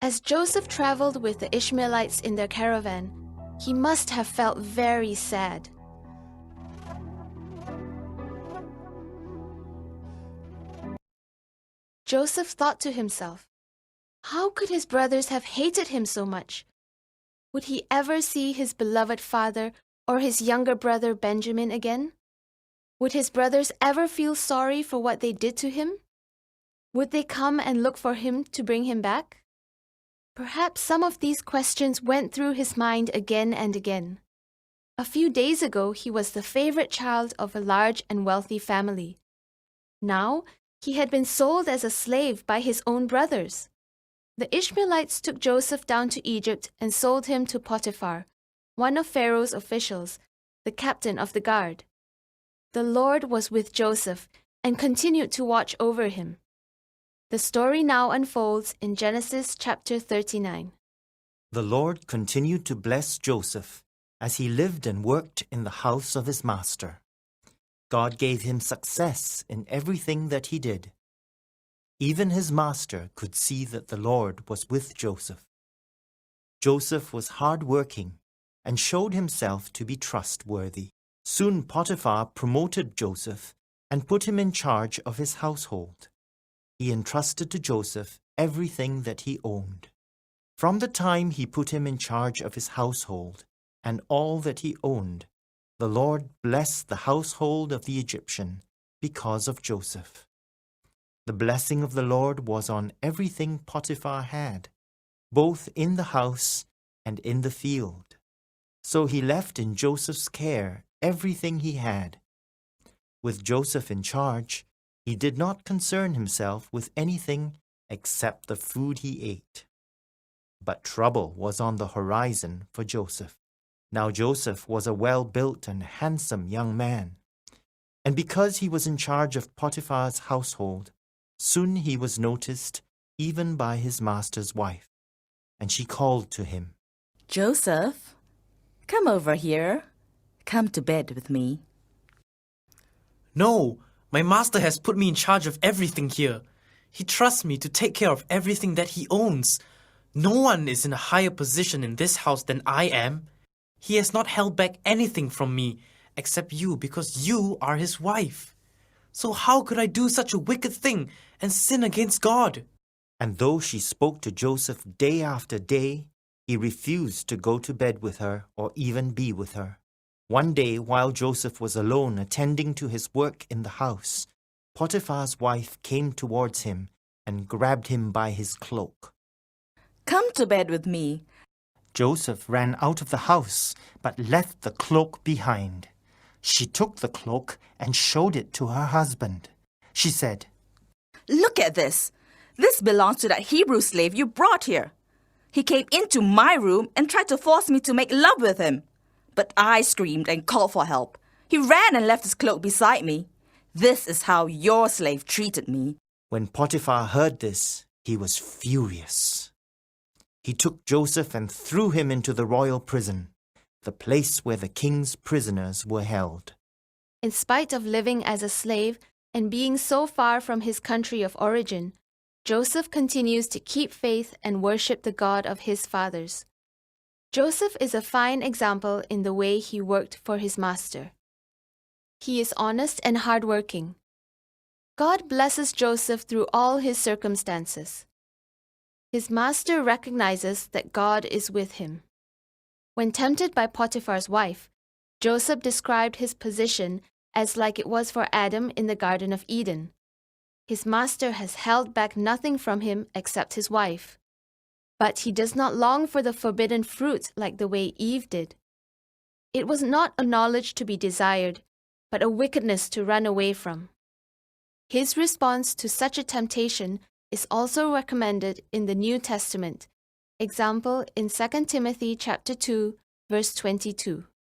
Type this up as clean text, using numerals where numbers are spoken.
As Joseph traveled with the Ishmaelites in their caravan, he must have felt very sad. Joseph thought to himself, how could his brothers have hated him so much? Would he ever see his beloved father or his younger brother Benjamin again? Would his brothers ever feel sorry for what they did to him? Would they come and look for him to bring him back? Perhaps some of these questions went through his mind again and again. A few days ago, he was the favorite child of a large and wealthy family. Now, he had been sold as a slave by his own brothers. The Ishmaelites took Joseph down to Egypt and sold him to Potiphar, one of Pharaoh's officials, the captain of the guard. The Lord was with Joseph and continued to watch over him. The story now unfolds in Genesis chapter 39. The Lord continued to bless Joseph as he lived and worked in the house of his master. God gave him success in everything that he did. Even his master could see that the Lord was with Joseph. Joseph was hard-working and showed himself to be trustworthy. Soon Potiphar promoted Joseph and put him in charge of his household. He entrusted to Joseph everything that he owned. From the time he put him in charge of his household and all that he owned, the Lord blessed the household of the Egyptian because of Joseph. The blessing of the Lord was on everything Potiphar had, both in the house and in the field. So he left in Joseph's care everything he had. With Joseph in charge, he did not concern himself with anything except the food he ate. But trouble was on the horizon for Joseph. Now Joseph was a well-built and handsome young man, and because he was in charge of Potiphar's household, soon he was noticed even by his master's wife, and she called to him, Joseph, come over here. Come to bed with me. No, my master has put me in charge of everything here. He trusts me to take care of everything that he owns. No one is in a higher position in this house than I am. He has not held back anything from me, except you, because you are his wife. So how could I do such a wicked thing and sin against God? And though she spoke to Joseph day after day, he refused to go to bed with her or even be with her. One day, while Joseph was alone attending to his work in the house, Potiphar's wife came towards him and grabbed him by his cloak. Come to bed with me. Joseph ran out of the house, but left the cloak behind. She took the cloak and showed it to her husband. She said, Look at this. This belongs to that Hebrew slave you brought here. He came into my room and tried to force me to make love with him. But I screamed and called for help. He ran and left his cloak beside me. This is how your slave treated me. When Potiphar heard this, he was furious. He took Joseph and threw him into the royal prison, the place where the king's prisoners were held. In spite of living as a slave and being so far from his country of origin, Joseph continues to keep faith and worship the God of his fathers. Joseph is a fine example in the way he worked for his master. He is honest and hardworking. God blesses Joseph through all his circumstances. His master recognizes that God is with him. When tempted by Potiphar's wife, Joseph described his position as like it was for Adam in the Garden of Eden. His master has held back nothing from him except his wife. But he does not long for the forbidden fruit like the way Eve did. It was not a knowledge to be desired, but a wickedness to run away from. His response to such a temptation is also recommended in the New Testament, example in 2 Timothy chapter 2, verse 22.